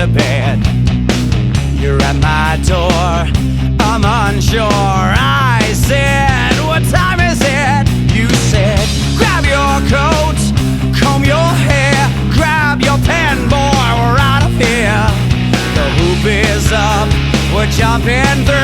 to bed. You're at my door, I'm unsure. I said, what time is it? You said, grab your coat, comb your hair, grab your pen, boy, we're out of here. The hoop is up, we're jumping through.